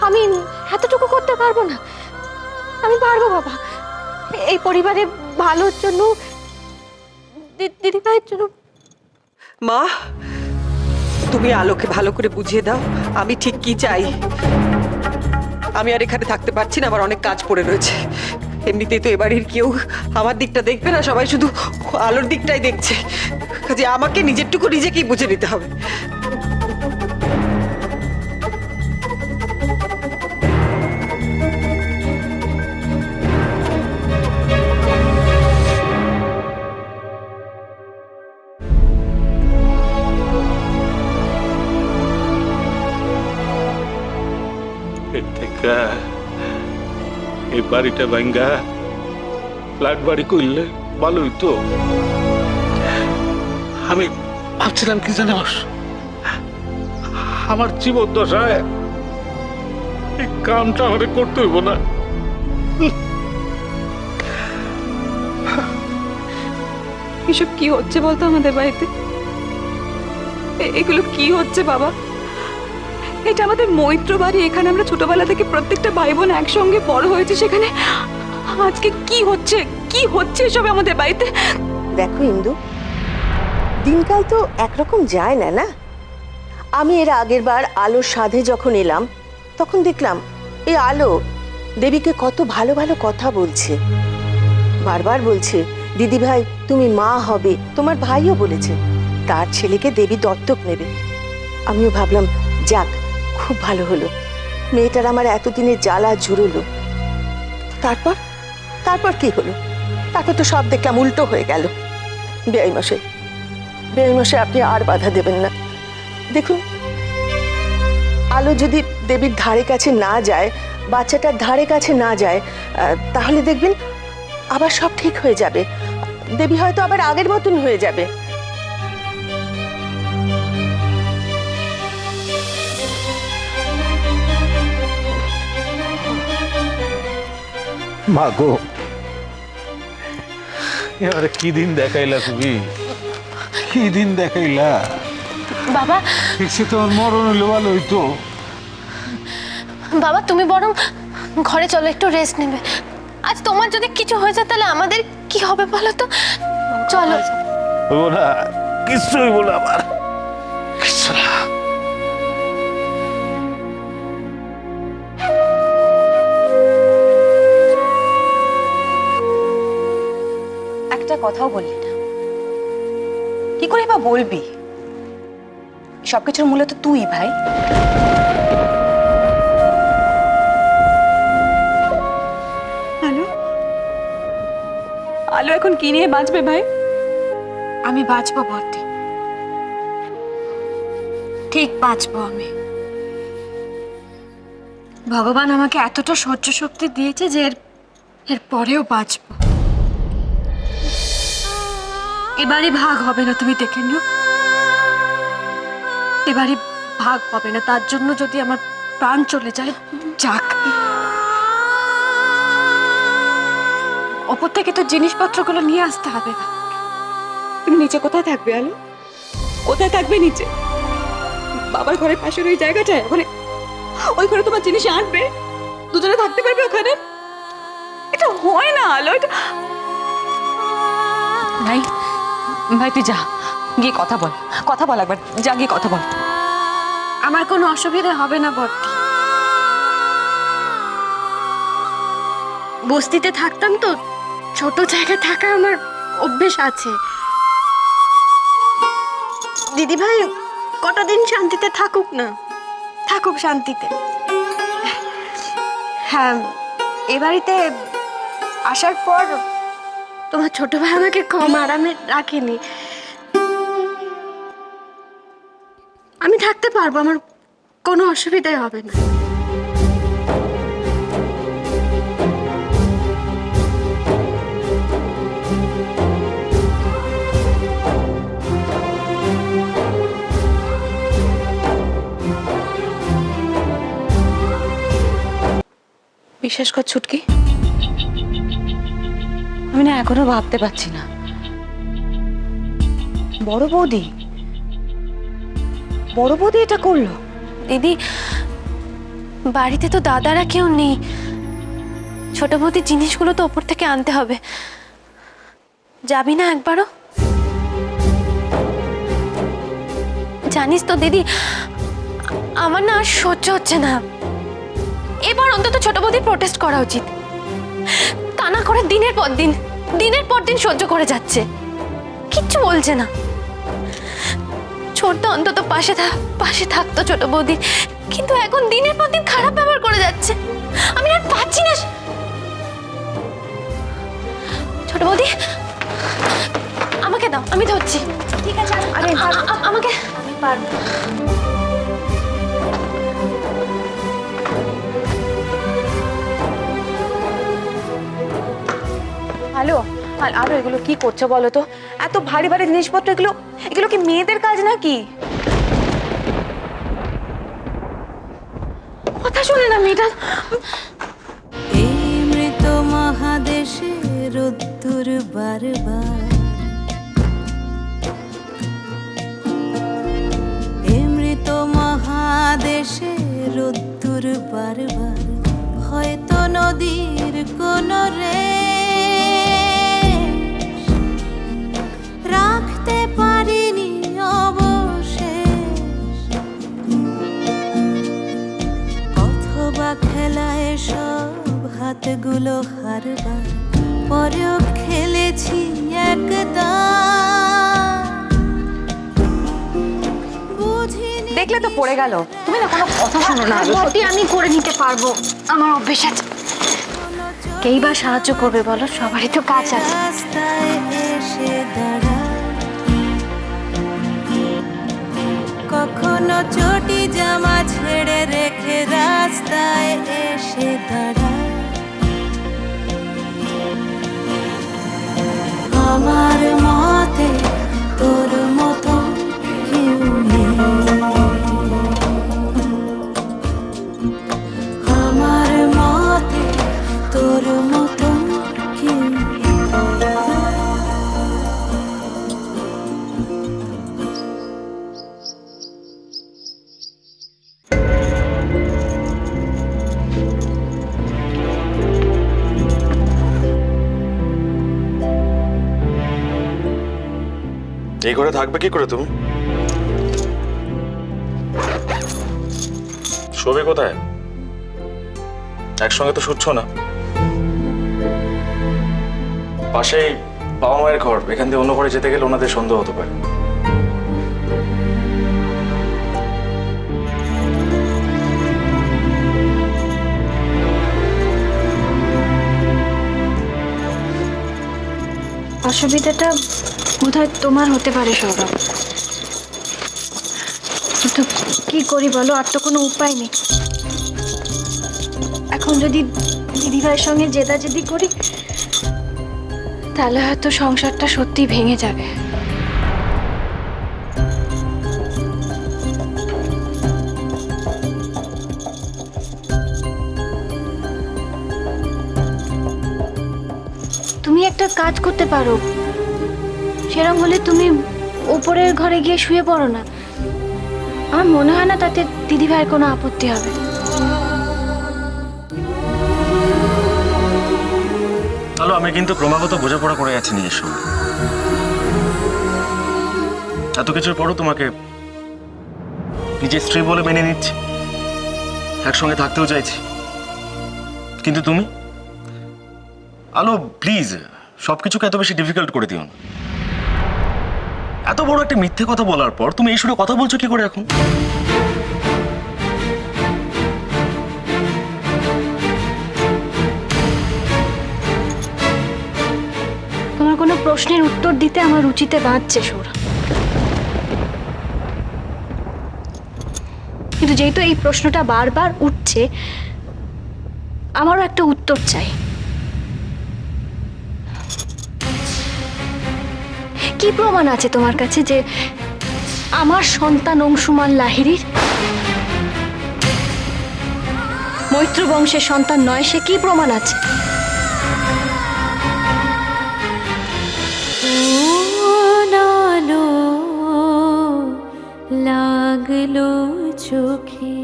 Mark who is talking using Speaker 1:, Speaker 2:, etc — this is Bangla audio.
Speaker 1: আমি এতটুকু করতে পারবো না। আমি পারবো বাবা, এই পরিবারের ভালোর জন্য, দিদি ভাইয়ের জন্য।
Speaker 2: মা, তুমি আলোকে ভালো করে বুঝিয়ে দাও আমি ঠিক কি চাই। আমি আর এখানে থাকতে পারছি না, আমার অনেক কাজ পড়ে রয়েছে। এমনিতেই তো এবাড়ির কেউ আমার দিকটা দেখবে না, সবাই শুধু আলোর দিকটাই দেখছে। কাজে আমাকে নিজেরটুকু নিজেকেই বুঝে নিতে হবে।
Speaker 3: এই বাড়িটা ভাঙ্গা ফ্ল্যাট বাড়ি করলে ভালো হইতো। আমি ভাবছিলাম কি জানোস, আমার জীবন দশায় এই কামটা আমাকে করতে হইব না।
Speaker 4: এসব কি হচ্ছে বলতো আমাদের বাড়িতে? এগুলো কি হচ্ছে বাবা? এটা আমাদের মৈত্র বাড়ি, এখানে আমরা ছোটবেলা থেকে প্রত্যেকটা ভাই বোন একসঙ্গে বড় হয়েছে, সেখানে আজকে কি হচ্ছে, কি হচ্ছে এসব আমাদের বাড়িতে?
Speaker 5: দেখো ইন্দু, দিনকাল তো একরকম যায় না না। আমি এর আগের বার আলোর সাধে যখন এলাম তখন দেখলাম এই আলো দেবীকে কত ভালো ভালো কথা বলছে, বারবার বলছে দিদি ভাই তুমি মা হবে, তোমার ভাইও বলেছে তার ছেলেকে দেবী দত্তক নেবে। আমিও ভাবলাম যাক খুব ভালো হলো, মেয়েটার আমার এতদিনের জ্বালা জুড়লো। তারপর তারপর কি হলো? তারপর তো সব দেখলাম উল্টো হয়ে গেল। বেআই মশাই আপনি আর বাধা দেবেন না। দেখুন, আলো যদি দেবীর ধারে কাছে না যায়, বাচ্চাটার ধারে কাছে না যায়, তাহলে দেখবেন আবার সব ঠিক হয়ে যাবে। দেবী হয়তো আবার আগের মতন হয়ে যাবে।
Speaker 3: মা গো, এবারে কি দিন দেখাইলা তুমি, কি দিন দেখাইলা?
Speaker 1: বাবা,
Speaker 3: সে তোমার মরণ হইলে ভালো হইতো।
Speaker 1: বাবা তুমি বরং ঘরে চলো, একটু রেস্ট নেবে। আজ তোমার যদি কিছু হয়ে যায় তাহলে আমাদের কি হবে বলো তো? চলো।
Speaker 3: হইব না, কিচ্ছু হইব না আমার, কিচ্ছু না।
Speaker 4: একটা কথাও বললি না, কি করে বা বলবি? সবকিছুর মূলে তো তুই ভাই। আলো, আলো এখন কি নিয়ে বাঁচবে ভাই?
Speaker 1: আমি বাঁচবো বর্তি, ঠিক বাঁচবো আমি। ভগবান আমাকে এতটা সহ্য শক্তি দিয়েছে যে এর পরেও বাঁচবো। এবারে ভাগ হবে না, তুমি দেখে নিও। এবারে ভাগ হবে না, তার জন্য যদি আমার প্রাণ চলে যায় যাক। ওপর থেকে তো জিনিসপত্রগুলো নিয়ে আসতে হবে।
Speaker 4: তুমি নিচে কোথায় থাকবে আলো? কোথায় থাকবে নিচে? বাবার ঘরের পাশের ওই জায়গাটায়, ওই ঘরে তোমার জিনিস আনবে, দুজনে থাকতে পারবে ওখানে? এটা হয় না আলো, এটা
Speaker 6: ভাই, ভাই তুই যা, গিয়ে কথা বল একবার, যা গিয়ে কথা বল।
Speaker 1: আমার কোনো অসুবিধা হবে না বর্তি। বস্তিতে থাকতাম তো, ছোট জায়গায় থাকা আমার অভ্যেস আছে। দিদি ভাই কটা দিন শান্তিতে থাকুক না, থাকুক শান্তিতে। হ্যাঁ, এ বাড়িতে আসার পর তোমার ছোট ভাই আমাকে কম আরামে রাখেনি। আমি থাকতে পারবো, আমার কোনো অসুবিধাই হবে না।
Speaker 6: বিশ্বাস কর ছুটকি, আমি না এখনো ভাবতে পারছি না। বড় বৌদি, বড় বৌদি এটা করলো?
Speaker 1: দিদি, বাড়িতে তো দাদারা কেউ নেই, ছোট বৌদির জিনিসগুলো তো ওপর থেকে আনতে হবে। যাবি না একবারও? জানিস তো দিদি, আমার না আর সহ্য হচ্ছে না। এবার অন্তত ছোট বৌদি প্রোটেস্ট করা উচিত। তা না করে দিনের পর দিন সহ্য করে যাচ্ছে, কিচ্ছু বলছে না। ছোটটা অন্তত পাশে থাকতো ছোট বৌদি, কিন্তু এখন দিনের পর দিন খারাপ ব্যবহার করে যাচ্ছে। আমি আর পাচ্ছি না। ছোট বৌদি, আমাকে দাও, আমি ধরছি। ঠিক আছে, আরে আমাকে পারবো।
Speaker 4: হ্যালো, আরো এগুলো কি করছো বলো তো? এত ভারী ভারী জিনিসপত্র, এগুলো কি মেয়েদের কাজ নাকি? কথা শুনে না মেয়েটা।
Speaker 7: এই মৃত মহাদেশে রোদ্দুর বারবার, এই মৃত মহাদেশে রোদ্দুর বারবার, হয়তো নদীর কোন রাখতে পারিনি অবশেষ, অথবা খেলায় সব হাতগুলো হারবার পরেও খেলেছি একদা।
Speaker 4: দেখলে তো পড়ে গেল। তুমি না কোনো কথা শোনো না।
Speaker 1: বৌদি, আমি করে নিতে পারবো, আমার অভ্যেস আছে। কেই বা সাহায্য করবে বলো, সবারই তো কাজ আছে।
Speaker 7: রাস্তায় এসে দাঁড়ায়, কখনো চটি জামা ছেড়ে রেখে রাস্তায় এসে দাঁড়ায়, আমার মতে তোর মতো কেউ নেই, আমার মতে তোর মতো কেউ নেই।
Speaker 8: এই ঘরে থাকবে কি করে তুমি? শোবে কোথায়? একসঙ্গে তো শুচ্ছ না। পাশেই বাবা মায়ের ঘর, এখান থেকে অন্য ঘরে যেতে গেলে ওনাদের সন্দেহ হতে পারে।
Speaker 1: অসুবিধাটা বোধহয় তোমার হতে পারে সৌরভ, কিন্তু কি করি বলো, আর তো কোনো উপায় নেই। এখন যদি দিদিভাইয়ের সঙ্গে জেদাজেদি করি, তাহলে হয়তো সংসারটা সত্যি ভেঙে যাবে। তুমি একটা কাজ করতে পারো, সেরকম হলে তুমি উপরের ঘরে গিয়ে শুয়ে পড়ো না। আমার মনে হয় না তাতে দিদিভাইয়ের কোনো আপত্তি হবে।
Speaker 8: তাহলে আমি কিন্তু ক্রমাগত বোঝাপড়া করে যাচ্ছি নিজের সঙ্গে। এত কিছুর পরও তোমাকে নিজের স্ত্রী বলে মেনে নিচ্ছি, একসঙ্গে থাকতেও চাইছি, কিন্তু তুমি আলো প্লিজ সবকিছুকে এত বেশি ডিফিকাল্ট করে দিও না। এত বড় একটা মিথ্যে কথা বলার পর তুমি এই সুরে কথা বলছো কি করে এখন?
Speaker 1: তোমার কোনো প্রশ্নের উত্তর দিতে আমার রুচিতে বাঁধছে সৌরভ, কিন্তু যেহেতু এই প্রশ্নটা বারবার উঠছে, আমারও একটা উত্তর চাই। কি প্রমাণ আছে তোমার কাছে যে আমার সন্তান অংশুমান লাহিড়ীর? মৈত্র বংশের সন্তান নয়, সে কি প্রমাণ আছে?
Speaker 7: লাগলো চোখে